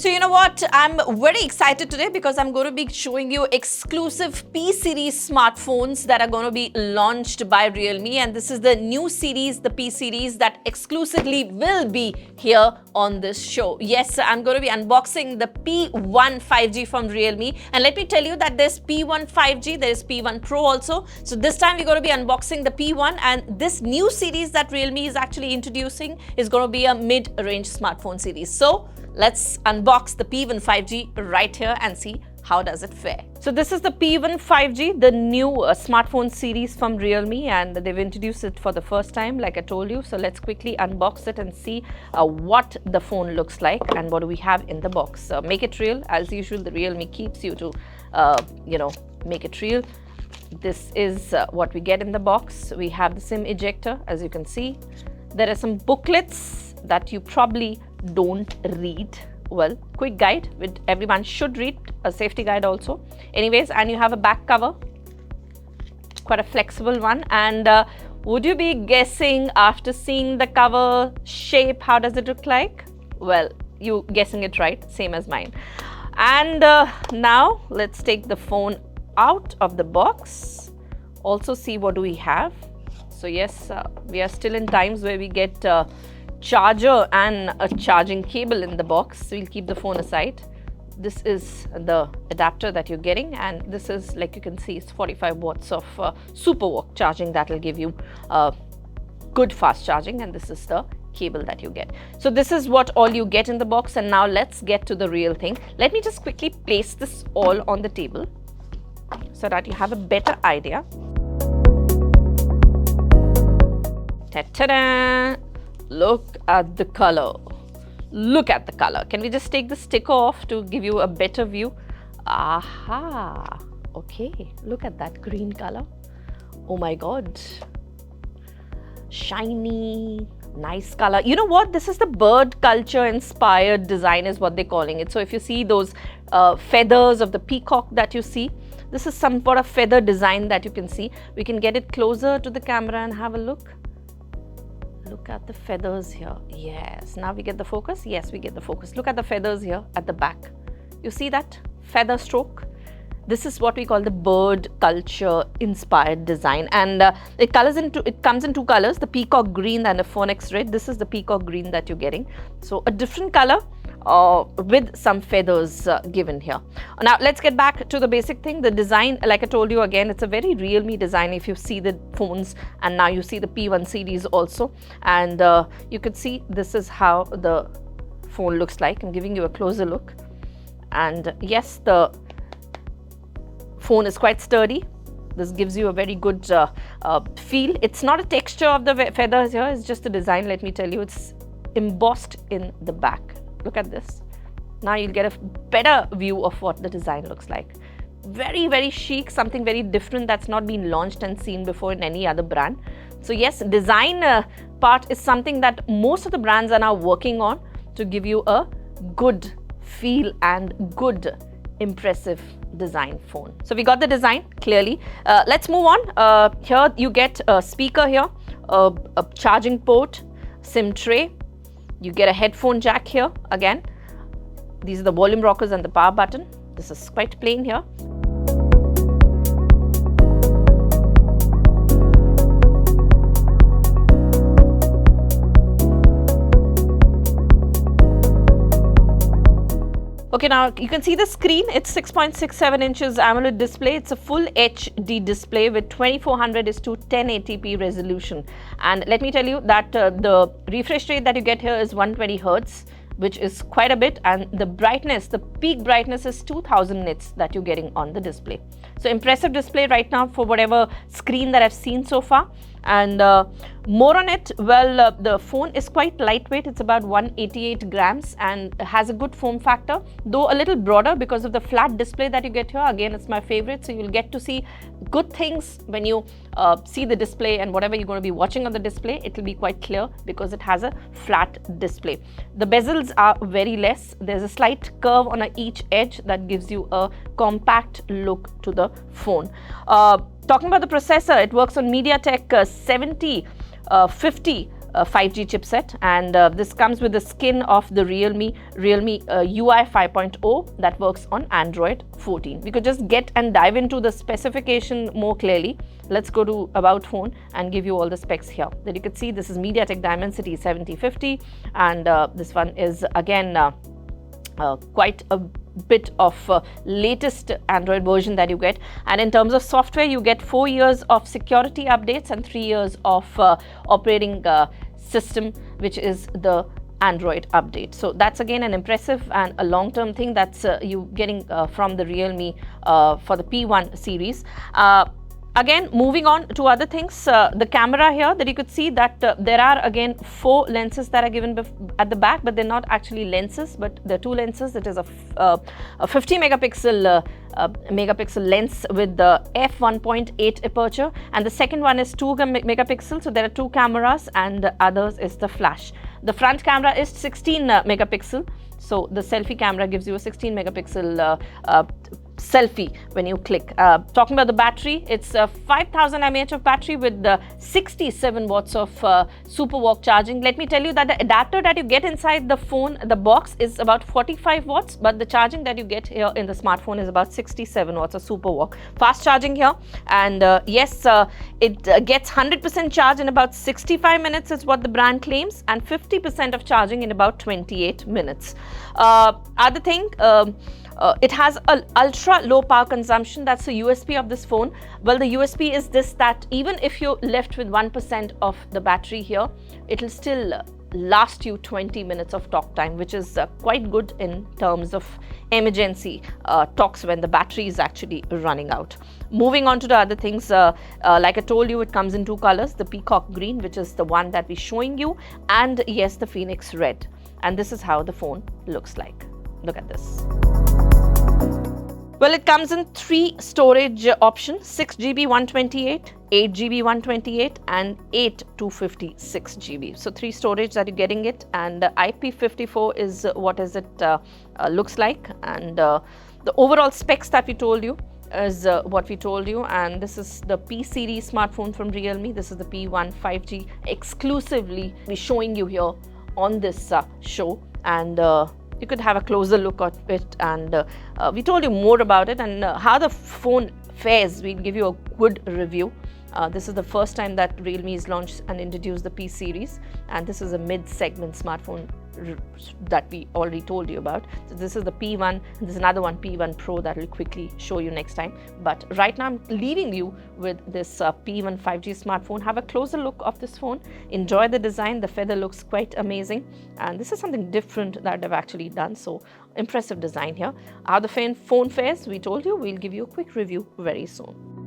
So you know what, I'm very excited today because I'm going to be showing you exclusive P series smartphones that are going to be launched by Realme, and this is the new series, the P series, that exclusively will be here on this show. Yes, I'm going to be unboxing the P1 5G from Realme, and let me tell you that there's P1 5G, there's P1 Pro also. So this time we're going to be unboxing the P1, and this new series that Realme is actually introducing is going to be a mid-range smartphone series. So let's unbox the P1 5G right here and see how does it fare. So this is the P1 5G, the new smartphone series from Realme, and they've introduced it for the first time, like I told you. So let's quickly unbox it and see what the phone looks like and what do we have in the box. Make it real. As usual, the Realme keeps you to, make it real. This is what we get in the box. We have the SIM ejector, as you can see. There are some booklets that you probably don't read. Well, quick guide which everyone should read, a safety guide also. Anyways, and you have a back cover, quite a flexible one. And would you be guessing, after seeing the cover shape, how does it look like? Well, you guessing it right, same as mine. And now let's take the phone out of the box, also see what do we have. So yes, we are still in times where we get charger and a charging cable in the box. So we'll keep the phone aside. This is the adapter that you're getting, and this is, like you can see, it's 45 watts of super walk charging that will give you good fast charging, and this is the cable that you get. So this is what all you get in the box, and now let's get to the real thing. Let me just quickly place this all on the table so that you have a better idea. Ta-da! Look at the color. Look at the color. Can we just take the sticker off to give you a better view? Aha! Okay, look at that green color. Oh my god. Shiny, nice color. You know what? This is the bird culture inspired design is what they're calling it. So if you see those feathers of the peacock that you see, this is some sort of feather design that you can see. We can get it closer to the camera and have a look. Look at the feathers here. Yes, now we get the focus. Yes, we get the focus. Look at the feathers here at the back. You see that feather stroke? This is what we call the bird culture inspired design, and it comes in two colors, the peacock green and a phoenix red. This is the peacock green that you're getting. So a different color with some feathers given here. Now let's get back to the basic thing. The design, like I told you again, it's a very Realme design. If you see the phones, and now you see the P1 series also, and you could see this is how the phone looks like. I'm giving you a closer look, and yes, the phone is quite sturdy. This gives you a very good feel. It's not a texture of the feathers here, it's just a design. Let me tell you, it's embossed in the back. Look at this. Now you'll get a better view of what the design looks like. Very, very chic, something very different that's not been launched and seen before in any other brand. So yes, design part is something that most of the brands are now working on to give you a good feel and good impressive design phone. So we got the design clearly. Let's move on. Here you get a speaker here, a charging port, SIM tray. You get a headphone jack here again. These are the volume rockers and the power button. This is quite plain here. Okay, now you can see the screen. It's 6.67 inches AMOLED display. It's a full HD display with 2400 is to 1080p resolution. And let me tell you that the refresh rate that you get here is 120 Hertz, which is quite a bit. And the brightness, the peak brightness is 2000 nits that you're getting on the display. So impressive display right now for whatever screen that I've seen so far. And more on it, well, the phone is quite lightweight. It's about 188 grams and has a good form factor, though a little broader because of the flat display that you get here. Again, it's my favorite, so you'll get to see good things when you see the display, and whatever you're going to be watching on the display, it will be quite clear because it has a flat display. The bezels are very less. There's a slight curve on each edge that gives you a compact look to the phone. Talking about the processor, it works on MediaTek 7050 5G chipset, and this comes with the skin of the Realme UI 5.0 that works on Android 14. We could just get and dive into the specification more clearly. Let's go to About Phone and give you all the specs here. That you could see, this is MediaTek Dimensity 7050, and this one is again quite a bit of latest Android version that you get. And in terms of software, you get 4 years of security updates and 3 years of operating system, which is the Android update. So that's again an impressive and a long-term thing that's you getting from the Realme for the P1 series. Again, moving on to other things, the camera here, that you could see that there are again 4 lenses that are given at the back, but they're not actually lenses, but they're 2 lenses. It is a 50 megapixel lens with the f1.8 aperture, and the second one is 2 megapixel. So there are 2 cameras, and the others is the flash. The front camera is 16 megapixel. So the selfie camera gives you a 16 megapixel selfie when you click. Talking about the battery, it's 5000 mAh of battery with 67 watts of super walk charging. Let me tell you that the adapter that you get inside the phone, the box, is about 45 watts, but the charging that you get here in the smartphone is about 67 watts of super walk. Fast charging here, and yes, it gets 100% charge in about 65 minutes is what the brand claims, and 50% of charging in about 28 minutes. Other thing, it has an ultra low power consumption. That's the USP of this phone. Well, the USP is this, that even if you're left with 1% of the battery here, it'll still last you 20 minutes of talk time, which is quite good in terms of emergency talks when the battery is actually running out. Moving on to the other things, like I told you, it comes in 2 colors, the peacock green, which is the one that we're showing you, and yes, the phoenix red. And this is how the phone looks like. Look at this. Well, it comes in 3 storage options: 6GB 128, 8GB 128, and 8 256 GB. So 3 storage that you're getting it, and IP54 is what is it looks like, and the overall specs that we told you is what we told you. And this is the P series smartphone from Realme. This is the P1 5G exclusively we're showing you here on this show, and you could have a closer look at it, and we told you more about it and how the phone fares. We'll give you a good review. This is the first time that Realme has launched and introduced the P series, and this is a mid-segment smartphone that we already told you about. So this is the P1, and there's another one, P1 Pro, that will quickly show you next time. But right now I'm leaving you with this P1 5G smartphone. Have a closer look of this phone. Enjoy the design. The feather looks quite amazing, and this is something different that they've actually done. So impressive design here. How the phone fares, we told you. We'll give you a quick review very soon.